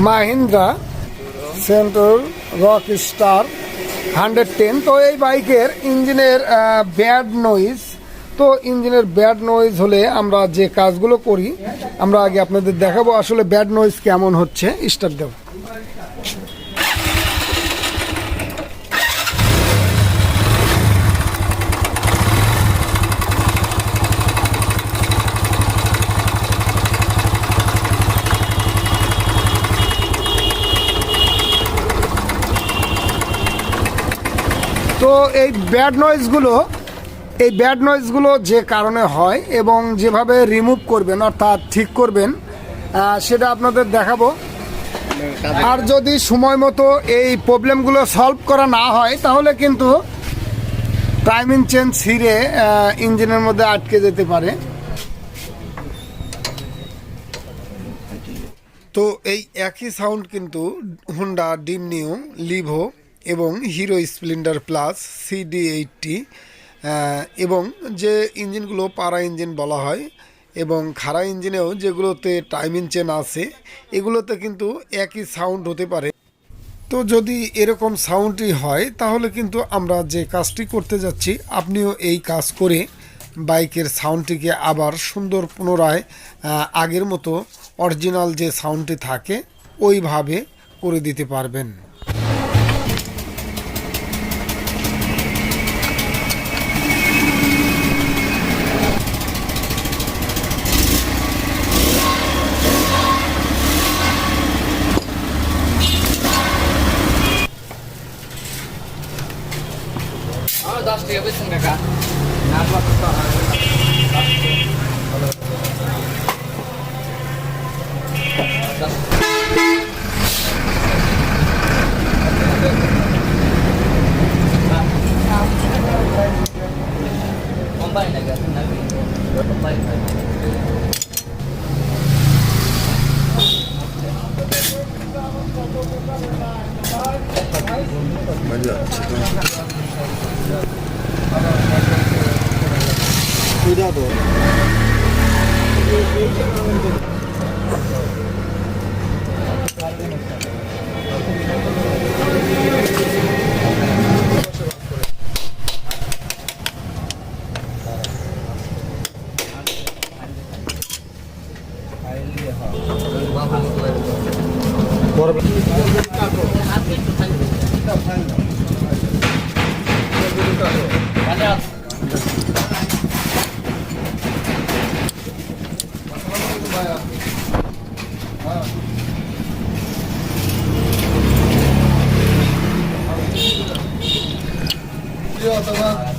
Mahindra central rock star 110। তো এই বাইকের ইঞ্জিনের ব্যাড নয়েজ, তো ইঞ্জিনের ব্যাড নয়েজ হলে আমরা যে কাজগুলো করি আমরা আগে আপনাদের দেখাবো আসলে ব্যাড নয়েজ কেমন হচ্ছে। স্টার্ট দেব। তো এই ব্যাড নয়েজগুলো যে কারণে হয় এবং যেভাবে রিমুভ করবেন অর্থাৎ ঠিক করবেন সেটা আপনাদের দেখাবো। আর যদি সময় মতো এই প্রবলেমগুলো সলভ করা না হয় তাহলে কিন্তু টাইমিং চেন ছিঁড়ে ইঞ্জিনের মধ্যে আটকে যেতে পারে। তো এই একই সাউন্ড কিন্তু হুন্ডা ডিম নিউ, লিভো এবং হিরো স্প্লেন্ডার প্লাস CD80 এবং যে ইঞ্জিনগুলো পাড়া ইঞ্জিন বলা হয় এবং খাড়া ইঞ্জিনেও যেগুলোতে টাইমিং চেন আছে এগুলোতে কিন্তু একই সাউন্ড হতে পারে। তো যদি এরকম সাউন্ডই হয় তাহলে কিন্তু আমরা যে কাজটি করতে যাচ্ছি আপনিও এই কাজ করে বাইকের সাউন্ডটিকে আবার সুন্দর পুনরায় আগের মতো অরিজিনাল যে সাউন্ডটি থাকে ওইভাবে করে দিতে পারবেন। Cuidado.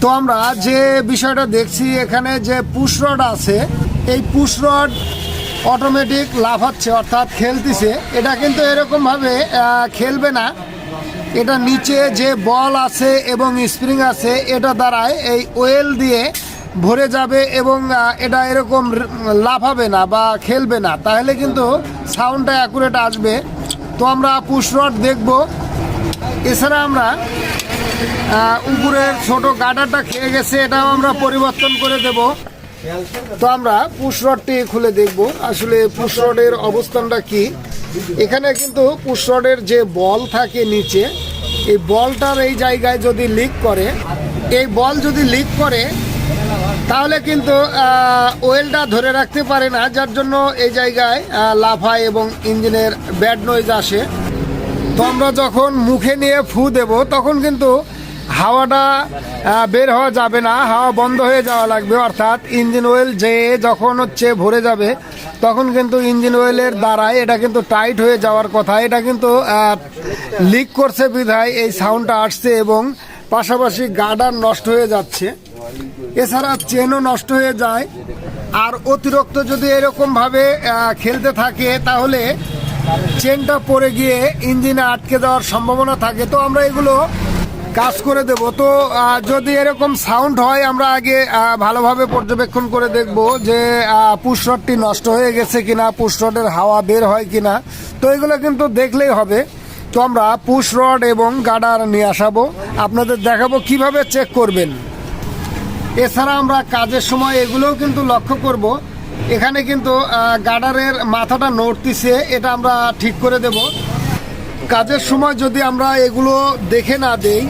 তো আমরা যে বিষয়টা দেখছি এখানে যে পুশ রড আছে, এই পুশ রড অটোমেটিক লাফাচ্ছে অর্থাৎ খেলতেছে। এটা কিন্তু এরকমভাবে খেলবে না, এটা নিচে যে বল আছে এবং স্প্রিং আছে এটা দ্বারাই এই ওয়েল দিয়ে ভরে যাবে এবং এটা এরকম লাফাবে না বা খেলবে না, তাহলে কিন্তু সাউন্ডটা অ্যাকুরেট আসবে। তো আমরা পুশ রড দেখব। এছাড়া আমরা উপরের ছোট গার্ডারটা খেয়ে গেছে, এটাও আমরা পরিবর্তন করে দেব। তো আমরা পুশ রডটি খুলে দেখব আসলে পুশ রডের অবস্থানটা কি। এখানে কিন্তু পুশ রডের যে বল থাকে নিচে, এই বলটার এই জায়গায় যদি লিক করে, এই বল যদি লিক করে তাহলে কিন্তু ওয়েলটা ধরে রাখতে পারে না, যার জন্য এই জায়গায় লাফায় এবং ইঞ্জিনের ব্যাড নয়েজ আসে। তো আমরা যখন মুখে নিয়ে ফু দেব তখন কিন্তু হাওয়াটা বের হওয়া যাবে না, হাওয়া বন্ধ হয়ে যাওয়া লাগবে। অর্থাৎ ইঞ্জিন অয়েল যে যখন ভরে যাবে তখন কিন্তু ইঞ্জিন অয়েলের দ্বারাই এটা কিন্তু টাইট হয়ে যাওয়ার কথা। এটা কিন্তু লিক করছে বিধায় এই সাউন্ডটা আসছে এবং পাশাপাশি গার্ডার নষ্ট হয়ে যাচ্ছে, এছাড়া চেনও নষ্ট হয়ে যায়। আর অতিরিক্ত যদি এরকমভাবে খেলতে থাকে তাহলে চেনটা পড়ে গিয়ে ইঞ্জিনে আটকে যাওয়ার সম্ভাবনা থাকে। তো আমরা এগুলো কাজ করে দেব। তো যদি এরকম সাউন্ড হয় আমরা আগে ভালোভাবে পর্যবেক্ষণ করে দেখব যে পুশ রডটি নষ্ট হয়ে গেছে কিনা, পুশ রডের হাওয়া বের হয় কিনা। তো এগুলো কিন্তু দেখলেই হবে। তো আমরা পুশ রড এবং গার্ডার নিয়ে আসাবো, আপনাদের দেখাবো কিভাবে চেক করবেন। এছাড়া আমরা কাজের সময় এগুলোও কিন্তু লক্ষ্য করব এখানে কিন্তু গার্ডারের মাথাটা নড়তিছে, এটা আমরা ঠিক করে দেব। কাজের সময় যদি আমরা এগুলো দেখে না দেই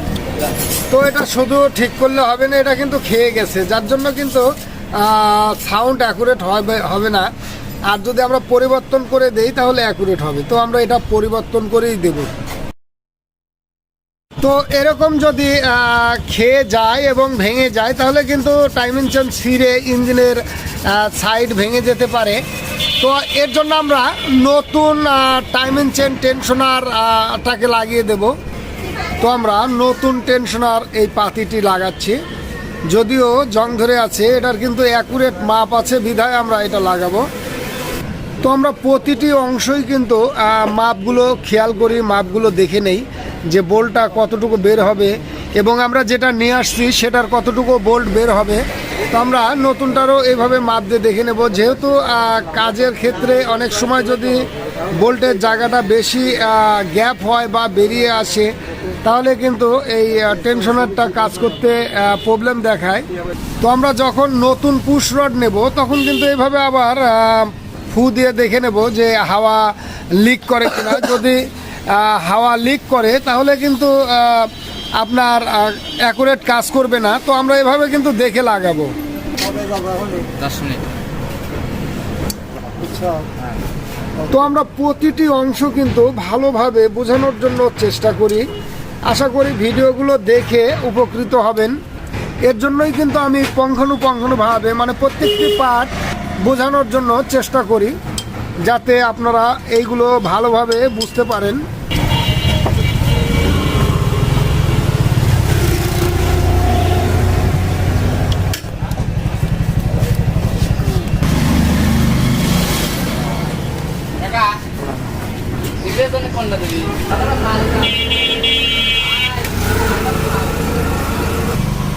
তো এটা শুধু ঠিক করলে হবে না, এটা কিন্তু খেয়ে গেছে, যার জন্য কিন্তু সাউন্ড অ্যাকুরেট হবে না। আর যদি আমরা পরিবর্তন করে দেই তাহলে অ্যাকুরেট হবে, তো আমরা এটা পরিবর্তন করেই দেব। তো এরকম যদি খেয়ে যায় এবং ভেঙে যায় তাহলে কিন্তু টাইমিং চেন ছিঁড়ে ইঞ্জিনের সাইড ভেঙে যেতে পারে। তো এর জন্য আমরা নতুন টাইমিং চেন টেনশনারটাকে লাগিয়ে দেব। তো আমরা নতুন টেনশনার এই পাতিটি লাগাচ্ছি, যদিও জং ধরে আছে, এটার কিন্তু অ্যাকুরেট মাপ আছে বিধায় আমরা এটা লাগাবো। তো আমরা প্রতিটি অংশই কিন্তু মাপগুলো খেয়াল করি, মাপগুলো দেখে নেই যে বোল্টটা কতটুকু বের হবে এবং আমরা যেটা নিয়ে আসছি সেটার কতটুকু বোল্ট বের হবে। তো আমরা নতুনটারও এইভাবে মাপ দিয়ে দেখে নেব, যেহেতু কাজের ক্ষেত্রে অনেক সময় যদি বোল্টের জায়গাটা বেশি গ্যাপ হয় বা বেরিয়ে আসে তাহলে কিন্তু এই টেনশনারটা কাজ করতে প্রবলেম দেখায়। তো আমরা যখন নতুন পুশ রড নেব তখন কিন্তু এইভাবে আবার ফু দিয়ে দেখে নেব যে হাওয়া লিক করে কিনা। যদি হাওয়া লিক করে তাহলে কিন্তু আপনার অ্যাকুরেট কাজ করবে না। তো আমরা এভাবে কিন্তু দেখে লাগাবো। তো আমরা প্রতিটি অংশ কিন্তু ভালোভাবে বোঝানোর জন্য চেষ্টা করি। আশা করি ভিডিওগুলো দেখে উপকৃত হবেন। এর জন্যই কিন্তু আমি পুঙ্খানুপুঙ্খভাবে মানে প্রত্যেকটি পার্ট বোঝানোর জন্য চেষ্টা করি, যাতে আপনারা এইগুলো ভালোভাবে বুঝতে পারেন।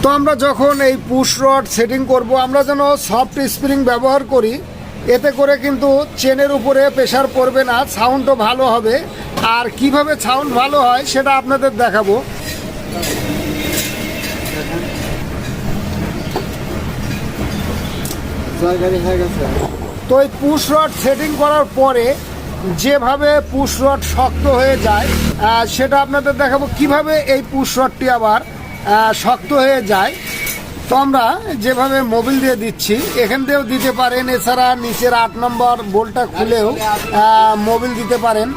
তো আমরা যখন এই পুশ রড সেটিং করব আমরা যেন সফট স্প্রিং ব্যবহার করি, এতে করে কিন্তু চেনের উপরে প্রেশার পড়বে না, সাউন্ডও ভালো হবে। আর কিভাবে সাউন্ড ভালো হয় সেটা আপনাদের দেখাবো। তো এই পুশ রড সেটিং করার পরে যেভাবে পুশ রড শক্ত হয়ে যায় সেটা আপনাদের দেখাবো, কিভাবে এই পুশ রডটি আবার শক্ত হয়ে যায়। তো আমরা যেভাবে মোবিল দিয়ে দিচ্ছি এখান দিয়েও দিতে পারেন, এছাড়া নিচের 8 নম্বর বোল্টটা খুলেও মোবিল দিতে পারেন।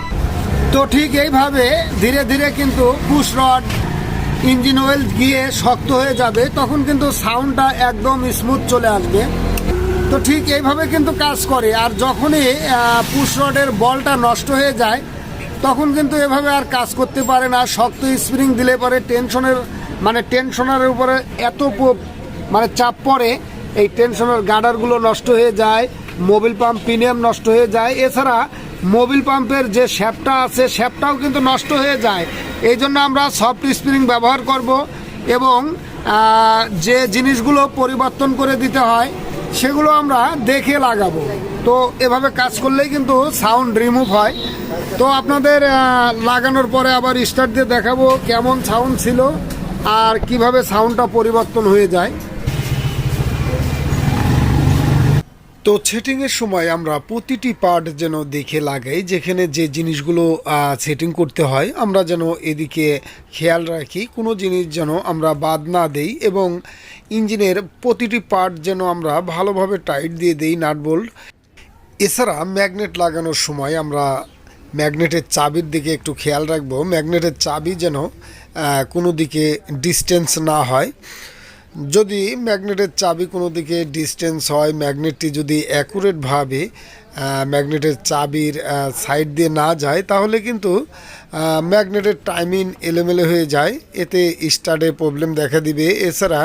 তো ঠিক এইভাবে ধীরে ধীরে কিন্তু পুশ রড ইঞ্জিন অয়েল গিয়ে শক্ত হয়ে যাবে, তখন কিন্তু সাউন্ডটা একদম স্মুথ চলে আসবে। তো ঠিক এইভাবে কিন্তু কাজ করে। আর যখনই পুশ রডের বলটা নষ্ট হয়ে যায় তখন কিন্তু এভাবে আর কাজ করতে পারে না। শক্ত স্প্রিং দিলে পরে টেনশনারের উপরে এত চাপ পড়ে, এই টেনশনার গার্ডারগুলো নষ্ট হয়ে যায়, মোবিল পাম্প প্রিমিয়াম নষ্ট হয়ে যায়। এছাড়া মোবিল পাম্পের যে শ্যাফটটা আছে শ্যাফটটাও কিন্তু নষ্ট হয়ে যায়। এই জন্য আমরা সফট স্প্রিং ব্যবহার করব এবং যে জিনিসগুলো পরিবর্তন করে দিতে হয় সেগুলো আমরা দেখে লাগাবো। তো এভাবে কাজ করলেই কিন্তু সাউন্ড রিমুভ হয়। তো আপনাদের লাগানোর পরে আবার স্টার্ট দিয়ে দেখাবো কেমন সাউন্ড ছিল আর কিভাবে সাউন্ডটা পরিবর্তন হয়ে যায়। তো সেটিংয়ের সময় আমরা প্রতিটি পার্ট যেন দেখে লাগাই, যেখানে যে জিনিসগুলো সেটিং করতে হয় আমরা যেন এদিকে খেয়াল রাখি, কোনো জিনিস যেন আমরা বাদ না দেই এবং ইঞ্জিনের প্রতিটি পার্ট যেন আমরা ভালোভাবে টাইট দিয়ে দেই নাট বোল্ট। এছাড়া ম্যাগনেট লাগানোর সময় আমরা ম্যাগনেটের চাবির দিকে একটু খেয়াল রাখবো, ম্যাগনেটের চাবি যেন কোনো দিকে ডিস্টেন্স না হয়। যদি ম্যাগনেটের চাবি কোনো দিকে ডিস্টেন্স হয়, ম্যাগনেটটি যদি অ্যাকুরেটভাবে ম্যাগনেটের চাবির সাইড দিয়ে না যায় তাহলে কিন্তু ম্যাগনেটের টাইমিং এলোমেলো হয়ে যায়, এতে স্টার্টে প্রবলেম দেখা দিবে। এছাড়া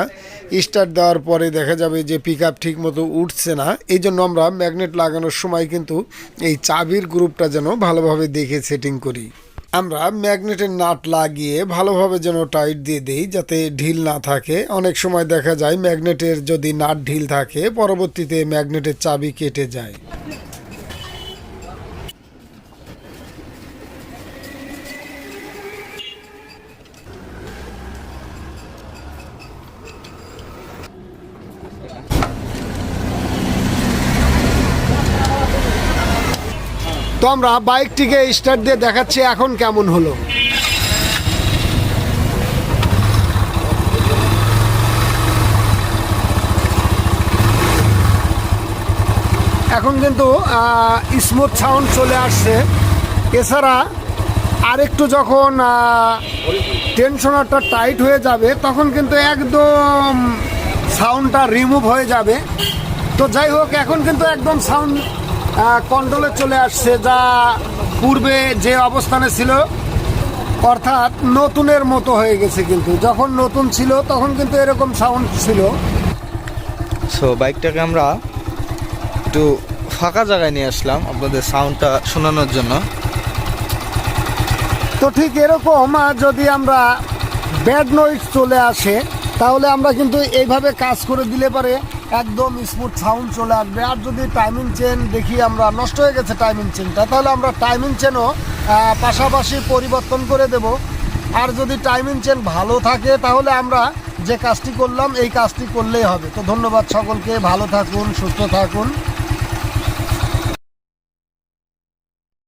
স্টার্ট দেওয়ার পরে দেখা যাবে যে পিক আপ ঠিক মতো উঠছে না। এই জন্য আমরা ম্যাগনেট লাগানোর সময় কিন্তু এই চাবির গ্রুপটা যেন ভালোভাবে দেখে সেটিং করি। আমরা ম্যাগনেটের নাট লাগিয়ে ভালোভাবে যেন টাইট দিয়ে দেই যাতে ঢিল না থাকে। অনেক সময় দেখা যায় ম্যাগনেটের যদি নাট ঢিল থাকে পরবর্তীতে ম্যাগনেটের চাবি কেটে যায়। আমরা বাইকটিকে স্টার্ট দিয়ে দেখাচ্ছি এখন কেমন হলো। এখন কিন্তু স্মুথ সাউন্ড চলে আসছে। এছাড়া আরেকটু যখন টেনশনারটা টাইট হয়ে যাবে তখন কিন্তু একদম সাউন্ডটা রিমুভ হয়ে যাবে। তো যাই হোক, এখন কিন্তু একদম সাউন্ড কন্ট্রোলে চলে আসছে, যা পূর্বে যে অবস্থানে ছিল অর্থাৎ নতুনের মতো হয়ে গেছে। কিন্তু যখন নতুন ছিল তখন কিন্তু এরকম সাউন্ড ছিল। সো বাইকটাকে আমরা একটু ফাঁকা জায়গায় নিয়ে আসলাম আপনাদের সাউন্ডটা শোনানোর জন্য। তো ঠিক এরকম যদি আমরা ব্যাড নয়েজ চলে আসে তাহলে আমরা কিন্তু এইভাবে কাজ করে দিলে পারে একদম স্মুথ সাউন্ড চলে আসবে। আর যদি টাইমিং চেন দেখি আমরা নষ্ট হয়ে গেছে টাইমিং চেনটা, তাহলে আমরা টাইমিং চেনও পাশাপাশি পরিবর্তন করে দেব। আর যদি টাইমিং চেন ভালো থাকে তাহলে আমরা যে কাজটি করলাম এই কাজটি করলেই হবে। তো ধন্যবাদ সকলকে, ভালো থাকুন, সুস্থ থাকুন।